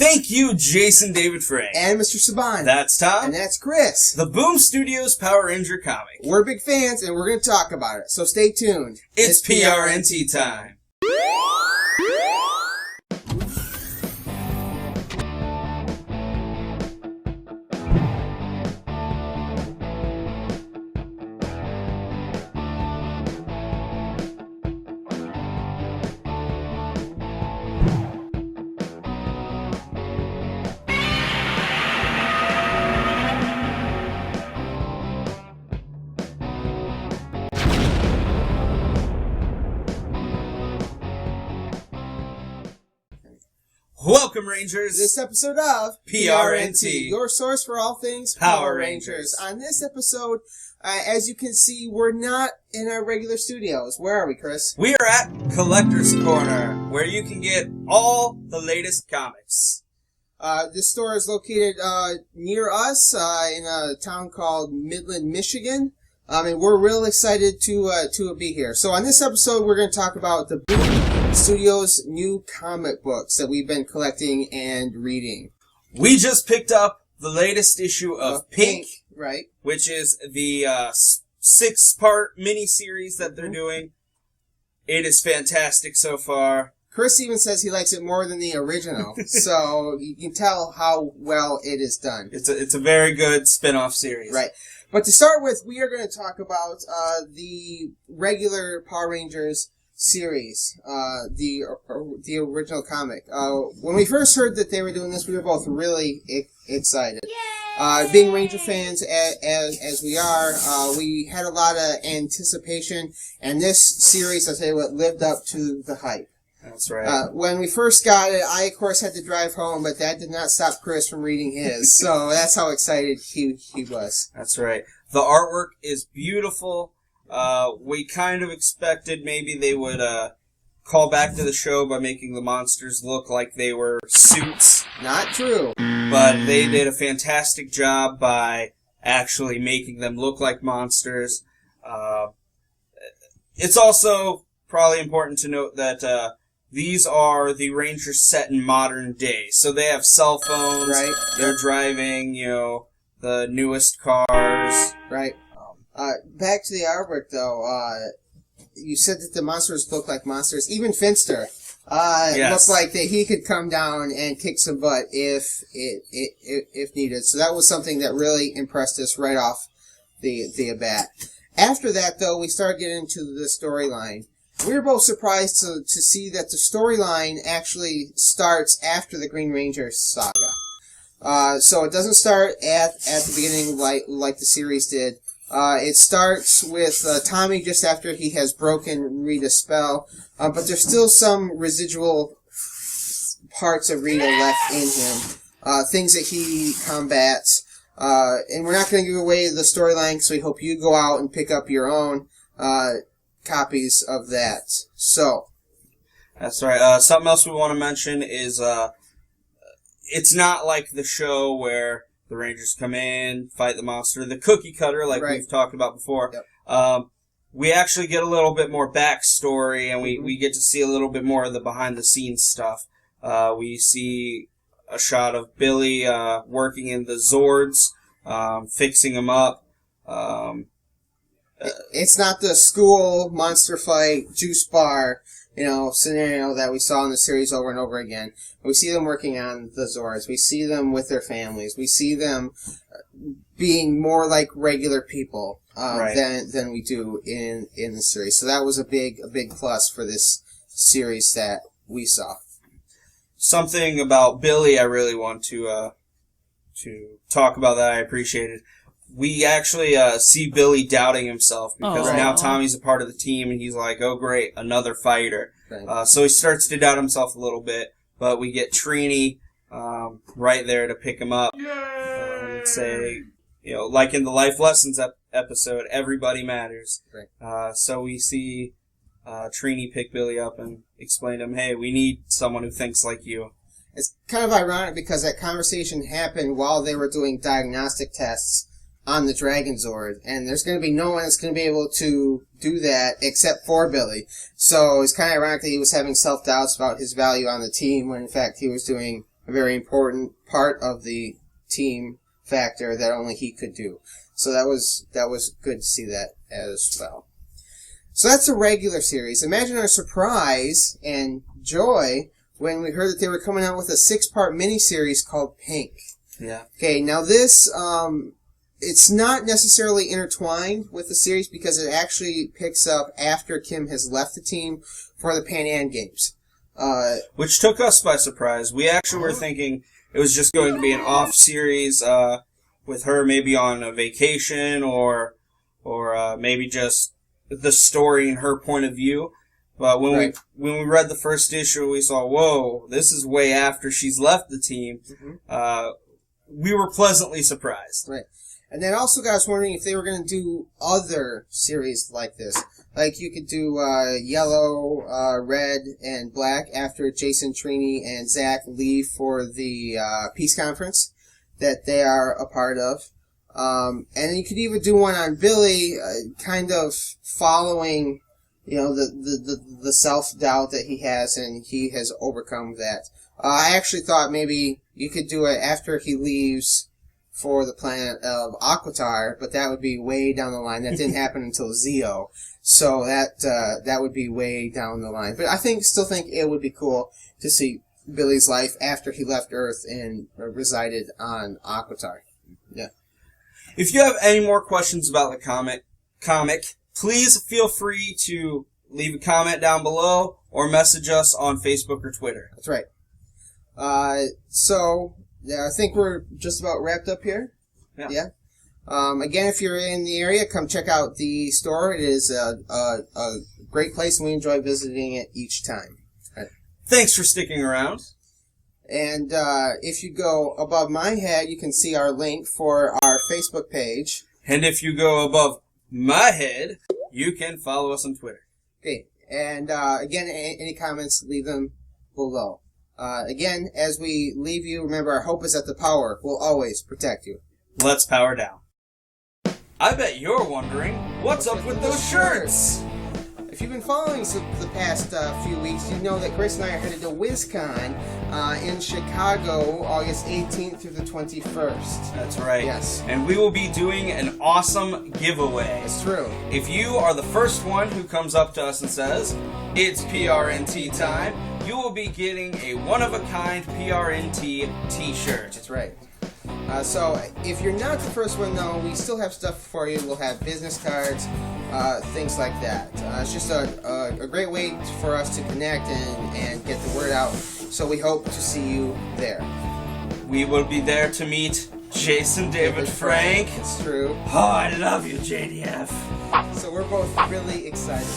Thank you, Jason David Frank. And Mr. Saban. That's Tom. And that's Chris. The Boom Studios Power Ranger comic. We're big fans, and we're going to talk about it, so stay tuned. It's PRNT time. Welcome, Rangers. This episode of PRNT, your source for all things Power Rangers. On this episode, as you can see, we're not in our regular studios. Where are we, Chris? We are at Collector's Corner, where you can get all the latest comics. This store is located near us in a town called Midland, Michigan. And we're real excited to be here. So on this episode, we're going to talk about the Boom Studios new comic books that we've been collecting and reading. We just picked up the latest issue of Pink, right? Which is the 6-part miniseries that they're doing. It is fantastic so far. Chris even says he likes it more than the original, so you can tell how well it is done. It's a very good spin-off series. Right. But to start with, we are going to talk about the regular Power Rangers series, the original comic. When we first heard that they were doing this, we were both really excited. Being Ranger fans as we are, we had a lot of anticipation, and this series, I'll tell you what, lived up to the hype. That's right. When we first got it, I, of course, had to drive home, but that did not stop Chris from reading his. So that's how excited he was. That's right. The artwork is beautiful. We kind of expected maybe they would call back to the show by making the monsters look like they were suits. Not true. But they did a fantastic job by actually making them look like monsters. It's also probably important to note that these are the Rangers set in modern day. So they have cell phones. Right. They're driving, the newest cars. Right. Back to the artwork, though. You said that the monsters look like monsters. Even Finster looked like that he could come down and kick some butt if needed. So that was something that really impressed us right off the bat. After that, though, we started getting into the storyline. We were both surprised to see that the storyline actually starts after the Green Ranger saga. So it doesn't start at the beginning like the series did. It starts with Tommy just after he has broken Rita's spell, but there's still some residual parts of Rita left in him, things that he combats. And we're not going to give away the storyline, so we hope you go out and pick up your own copies of that. So that's right. Something else we want to mention is it's not like the show where the Rangers come in, fight the monster, the cookie cutter, like we've talked about before. Yep. We actually get a little bit more backstory, and we get to see a little bit more of the behind-the-scenes stuff. We see a shot of Billy working in the Zords, fixing them up. It's not the school monster fight, juice bar, scenario that we saw in the series over and over again. We see them working on the Zords. We see them with their families. We see them being more like regular people than we do in the series. So that was a big plus for this series that we saw. Something about Billy I really want to talk about that I appreciated. We actually see Billy doubting himself because now Tommy's a part of the team, and he's like, oh, great, another fighter. Right. So he starts to doubt himself a little bit, but we get Trini right there to pick him up and say, like in the Life Lessons episode, everybody matters. Right. So we see Trini pick Billy up and explain to him, hey, we need someone who thinks like you. It's kind of ironic because that conversation happened while they were doing diagnostic tests on the Dragon Zord, and there's going to be no one that's going to be able to do that except for Billy. So it's kind of ironic that he was having self-doubts about his value on the team when, in fact, he was doing a very important part of the team factor that only he could do. So that was good to see that as well. So that's a regular series. Imagine our surprise and joy when we heard that they were coming out with a 6-part miniseries called Pink. Yeah. Okay, now this, it's not necessarily intertwined with the series because it actually picks up after Kim has left the team for the Pan Am Games. Which took us by surprise. We actually were thinking it was just going to be an off series with her maybe on a vacation or maybe just the story and her point of view. But when we read the first issue, we saw, whoa, this is way after she's left the team. We were pleasantly surprised. Right. And then also got us wondering if they were going to do other series like this. Like you could do Yellow, Red, and Black after Jason, Trini, and Zach leave for the peace conference that they are a part of. And you could even do one on Billy, kind of following, the self-doubt that he has, and he has overcome that. I actually thought maybe you could do it after he leaves for the planet of Aquitar, but that would be way down the line. That didn't happen until Zeo, so that would be way down the line. But I still think it would be cool to see Billy's life after he left Earth and resided on Aquitar. Yeah. If you have any more questions about the comic, please feel free to leave a comment down below or message us on Facebook or Twitter. That's right. So yeah, I think we're just about wrapped up here. Yeah. Again, if you're in the area, come check out the store. It is a great place, and we enjoy visiting it each time. Right. Thanks for sticking around. And if you go above my head, you can see our link for our Facebook page. And if you go above my head, you can follow us on Twitter. Okay. And again, any comments, leave them below. Again, as we leave you, remember our hope is that the power will always protect you. Let's power down. I bet you're wondering, what's up with those shirts? If you've been following us the past few weeks, you know that Chris and I are headed to WizCon in Chicago, August 18th through the 21st. That's right. Yes. And we will be doing an awesome giveaway. It's true. If you are the first one who comes up to us and says, it's PRNT time, you will be getting a one-of-a-kind PRNT t-shirt. That's right. So if you're not the first one, though, we still have stuff for you. We'll have business cards, things like that. It's just a great way for us to connect and get the word out. So we hope to see you there. We will be there to meet Jason David Frank. It's true. Oh, I love you, JDF. So we're both really excited.